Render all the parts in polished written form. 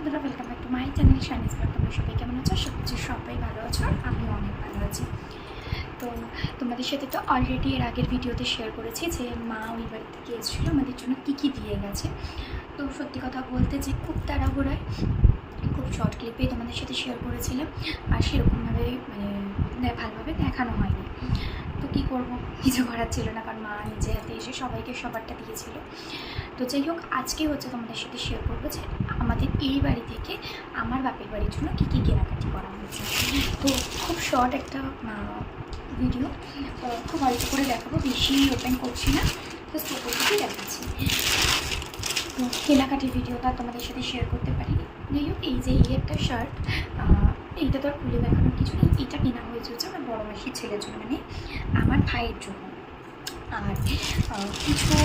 বন্ধুরা, welcome back to my channel শাইনিজ vlog. তোমরা সবাই কেমন আছো? সবাই ভালো আছো, আর আমিও অনেক ভালো আছি। তো তোমাদের সাথে তো অলরেডি এর আগের ভিডিওতে শেয়ার করেছি যে মা ওই বাড়ি থেকে এসেছিলো, আমাদের জন্য কী কী দিয়ে গেছে। তো সত্যি কথা বলতে যে খুব তাড়াহুড়ায় খুব শর্ট ক্লিপে তোমাদের সাথে শেয়ার করেছিলাম, আর সেরকমভাবে ভালোভাবে দেখানো হয়নি। তো কী করবো, কিছু করার ছিল না, কারণ মা নিজে হাতে এসে সবাইকে সবারটা দিয়েছিল। তো যাই হোক, আজকে হচ্ছে তোমাদের সাথে শেয়ার করবো যে আমাদের এই বাড়ি থেকে আমার বাপের বাড়ির জন্য কী কী কেনাকাটি করা হয়েছে। তো খুব শর্ট একটা ভিডিও, খুব অল্প করে দেখাবো, বেশি ওপেন করছি না, জাস্ট ওপর থেকেই দেখাচ্ছি। তো কেনাকাটির ভিডিওটা তোমাদের সাথে শেয়ার করতে পারিনি। যাই হোক, এই যে এই একটা শার্ট, এইটা তো আর খুলে দেখানোর কিছু নেই। এটা কেনা হয়েছে হচ্ছে আমার বড় মাসির ছেলের জন্য, মানে আমার ভাইয়ের জন্য। আর কিছু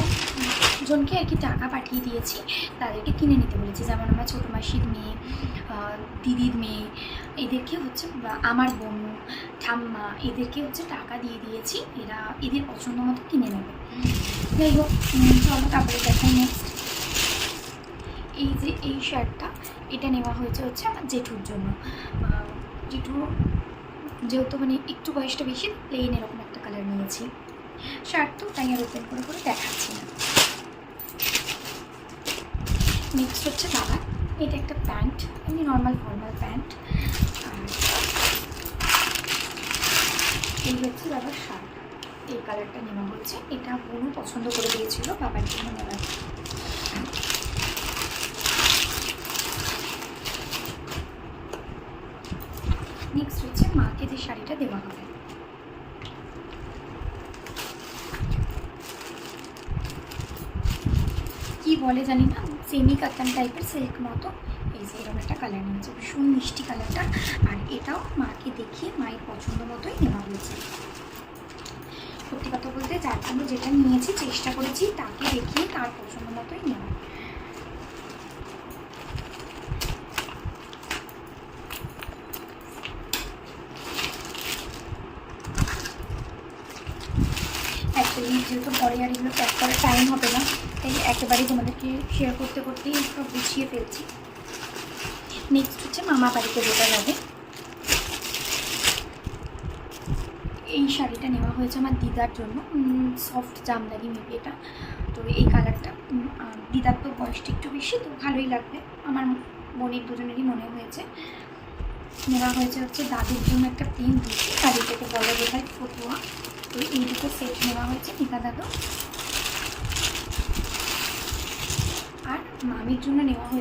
জনকে আর কি টাকা পাঠিয়ে দিয়েছি, তাদেরকে কিনে নিতে বলেছি। যেমন আমার ছোটো মাসির মেয়ে, দিদির মেয়ে, এদেরকে হচ্ছে আমার বোন, ঠাম্মা, এদেরকে হচ্ছে টাকা দিয়ে দিয়েছি, এরা এদের পছন্দ মতো কিনে নেবে। যাই হোক, চলো তারপরে দেখাই নেক্সট। এই যে এই শার্টটা, এটা নেওয়া হয়েছে হচ্ছে আমার জেঠুর জন্য। জেঠু যেহেতু মানে একটু বয়সটা বেশি, প্লেন এরকম একটা কালার নিয়েছি শার্ট, তো তাই আর ওপেন করে করে দেখাচ্ছি না। নেক্সট হচ্ছে বাবা, এটা একটা প্যান্ট, এমনি নর্মাল ফর্মাল প্যান্ট। আর এই হচ্ছে বাবার শার্ট, এই কালারটা নেওয়া হচ্ছে। এটা বোনও পছন্দ করে দিয়েছিল বাবার জন্য নেওয়া। নেক্সট হচ্ছে মাকে যে শাড়িটা দেওয়া হবে, কি বলে জানি না, সেমি কাতান টাইপের, সিল্ক মতো। এই যে এরকম একটা কালার নিয়েছে, ভীষণ মিষ্টি কালারটা। আর এটাও মাকে দেখিয়ে মায়ের পছন্দ মতোই নেওয়া হয়েছে। সত্যি কথা বলতে যার জন্য যেটা নিয়েছি, চেষ্টা করেছি তাকে দেখিয়ে তার পছন্দ মতোই নেওয়া। অ্যাকচুয়ালি যেহেতু পরে আর এগুলো প্যাক করার টাইম হবে না, তাই একেবারেই তোমাদেরকে শেয়ার করতে করতেই সব গুছিয়ে ফেলছি। নেক্সট হচ্ছে মামা বাড়িতে যেটা যাবে, এই শাড়িটা নেওয়া হয়েছে আমার দিদার জন্য, সফট জামদানি মেবি এটা। তো এই কালারটা, দিদার তো বয়সটা একটু বেশি, তো ভালোই লাগবে, আমার বোনের দুজনেরই মনে হয়েছে। নেওয়া হয়েছে হচ্ছে দাদুর জন্য একটা প্লেন ধুতি, আর এটাকে বলা বোধহয় ফতুয়া। তো এই দুটো সেট নেওয়া হয়েছে দিদা দাদু। আর মামির জন্য নেওয়া হয়েছে